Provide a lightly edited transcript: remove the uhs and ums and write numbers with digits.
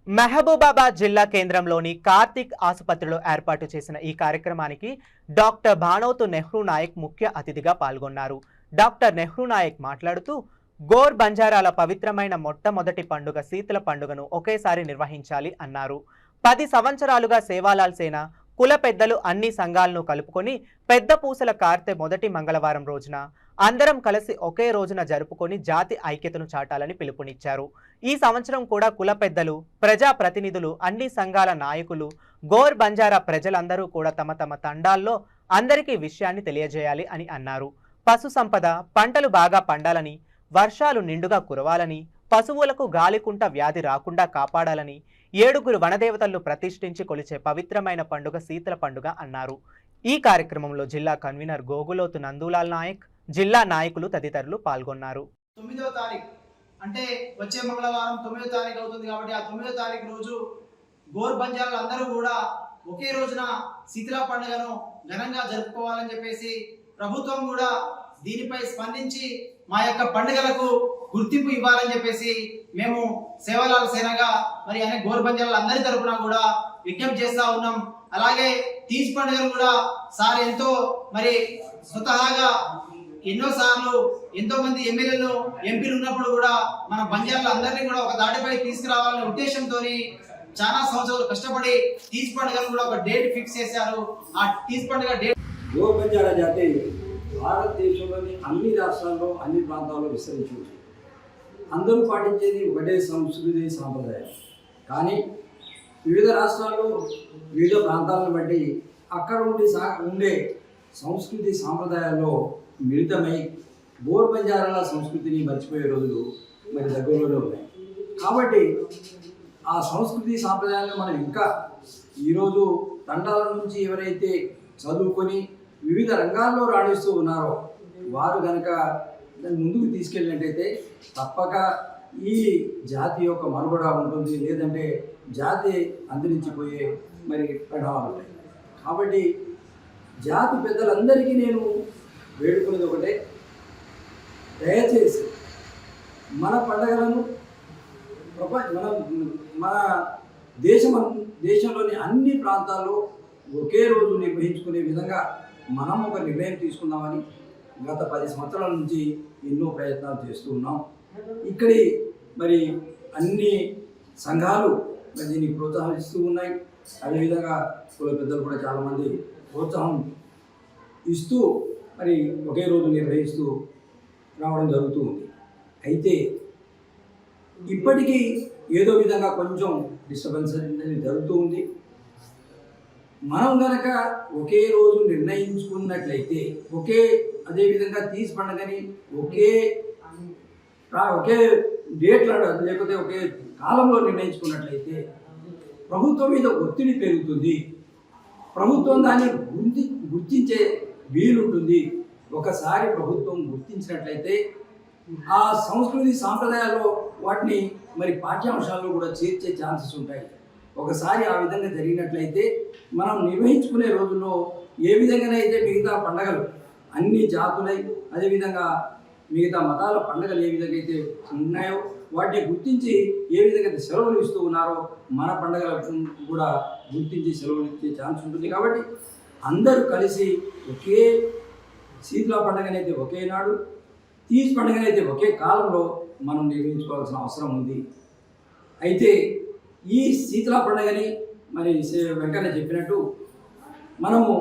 మహబూబాబాద్ జిల్లా కేంద్రంలోని కార్తిక్ ఆసుపత్రిలో ఏర్పాటు చేసిన ఈ కార్యక్రమానికి డాక్టర్ భానోతు నెహ్రూ నాయక్ ముఖ్య అతిథిగా పాల్గొన్నారు. డాక్టర్ నెహ్రూ నాయక్ మాట్లాడుతూ గోర్ బంజారాల పవిత్రమైన మొట్టమొదటి పండుగ శీతల పండుగను ఒకేసారి నిర్వహించాలి అన్నారు. 10 సంవత్సరాలుగా సేవాలాల్ సేన కుల పెద్దలు అన్ని సంఘాలను కలుపుకొని పెద్ద పూసల కార్తె మొదటి మంగళవారం రోజున అందరం కలిసి ఒకే రోజున జరుపుకొని జాతి ఐక్యతను చాటాలని పిలుపునిచ్చారు. ఈ సంవత్సరం కూడా కుల పెద్దలు, ప్రజా ప్రతినిధులు, అన్ని సంఘాల నాయకులు, గోర్ బంజారా ప్రజలందరూ కూడా తమ తమ తండాల్లో అందరికీ విషయాన్ని తెలియజేయాలి అని అన్నారు. పశు సంపద, పంటలు బాగా పండాలని, వర్షాలు నిండుగా కురవాలని, పశువులకు గాలికుంట వ్యాధి రాకుండా కాపాడాలని 7 వనదేవతలను ప్రతిష్ఠించి కొలిచే పవిత్రమైన పండుగ శీతల పండుగ అన్నారు. ఈ కార్యక్రమంలో జిల్లా కన్వీనర్ గోగులోతు నందూలాల్ నాయక్, జిల్లా నాయకులు తదితరులు పాల్గొన్నారు. 9వ తారీఖు అంటే వచ్చే మంగళవారం 9వ తారీఖు అవుతుంది కాబట్టి ఆ 9వ తారీఖు రోజు గోర్ బంజారాలు అందరూ కూడా ఒకే రోజున శీతల పండుగను ఘనంగా జరుపుకోవాలని చెప్పేసి ప్రభుత్వం కూడా దీనిపై స్పందించి మా యొక్క పండుగలకు గుర్తింపు ఇవ్వాలని చెప్పేసి మేము సేవాలాల్ సేనగా మరి అనే గోర్ బంజారాలు అందరి తరపున కూడా విజ్ఞప్తి చేస్తా ఉన్నాం. అలాగే తీజ్ పండుగను కూడా సార్ ఎంతో మరి స్వతహాగా ఎన్నోసార్లు ఎంతో మంది ఎమ్మెల్యేలు, ఎంపీలు ఉన్నప్పుడు కూడా మన బంజారాలు అందరినీ కూడా ఒక దాటిపై తీసుకురావాలనే ఉద్దేశంతో చాలా సంవత్సరాలు కష్టపడి తీజ్ పండుగను కూడా ఒక డేట్ ఫిక్స్ చేశారు. ఆ తీజ్ పండుగ డేట్ గోర్ బంజారా జాతి భారతదేశంలోని అన్ని రాష్ట్రాల్లో, అన్ని ప్రాంతాల్లో విస్తరించింది. అందరూ పాటించేది ఒకటే సంస్కృతి, సాంప్రదాయం. కానీ వివిధ రాష్ట్రాల్లో, వివిధ ప్రాంతాలను బట్టి అక్కడ ఉండే సంస్కృతి సాంప్రదాయాల్లో మిళితమై గోర్ బంజారాల సంస్కృతిని మర్చిపోయే రోజులు మరి దగ్గరలోనే ఉన్నాయి. కాబట్టి ఆ సంస్కృతి సాంప్రదాయాలను మనం ఇంకా ఈరోజు తండాల నుంచి ఎవరైతే చదువుకొని వివిధ రంగాల్లో రాణిస్తూ ఉన్నారో వారు కనుక దాన్ని ముందుకు తీసుకెళ్ళినట్టయితే తప్పక ఈ జాతి యొక్క మనుగడ ఉంటుంది, లేదంటే జాతి అంతరించిపోయే మరి ప్రభావాలు ఉంటాయి. కాబట్టి జాతి పెద్దలందరికీ నేను వేడుకునేది ఒకటే, దయచేసి మన పండుగలను మన దేశంలోని అన్ని ప్రాంతాల్లో ఒకే రోజు నిర్వహించుకునే విధంగా మనం ఒక నిర్ణయం తీసుకుందామని గత 10 సంవత్సరాల నుంచి ఎన్నో ప్రయత్నాలు చేస్తూ ఉన్నాం. ఇక్కడి మరి అన్ని సంఘాలు మరి దీన్ని ప్రోత్సహిస్తూ ఉన్నాయి. అదేవిధంగా కుల పెద్దలు కూడా చాలామంది ప్రోత్సాహం ఇస్తూ మరి ఒకే రోజు నిర్వహిస్తూ రావడం జరుగుతూ ఉంది. అయితే ఇప్పటికీ ఏదో విధంగా కొంచెం డిస్టర్బెన్స్ అనేది జరుగుతూ ఉంది. మనం కనుక ఒకే రోజు నిర్ణయించుకున్నట్లయితే, అదేవిధంగా తీసి పండుగని ఒకే డేట్లో లేకపోతే ఒకే కాలంలో నిర్ణయించుకున్నట్లయితే ప్రభుత్వం మీద ఒత్తిడి పెరుగుతుంది, ప్రభుత్వం దాన్ని గుర్తించే వీలుంటుంది. ఒకసారి ప్రభుత్వం గుర్తించినట్లయితే ఆ సంస్కృతి సాంప్రదాయాల్లో వాటిని మరి పాఠ్యాంశాల్లో కూడా చేర్చే ఛాన్సెస్ ఉంటాయి. ఒకసారి ఆ విధంగా జరిగినట్లయితే మనం నిర్వహించుకునే రోజుల్లో ఏ విధంగానైతే మిగతా పండుగలు అన్ని జాతులై, అదేవిధంగా మిగతా మతాల పండుగలు ఏ విధంగా అయితే ఉన్నాయో వాటిని గుర్తించి ఏ విధంగా అయితే సెలవులు ఇస్తూ ఉన్నారో మన పండుగలకు కూడా గుర్తించి సెలవులు ఇచ్చే ఛాన్స్ ఉంటుంది. కాబట్టి అందరూ కలిసి ఒకే శీతల పండుగనైతే ఒకే నాడు, తీజ్ పండుగనైతే ఒకే కాలంలో మనం నిర్వహించుకోవాల్సిన అవసరం ఉంది. అయితే ఈ శీతల పండుగని మరి వెంకన్న చెప్పినట్టు మనము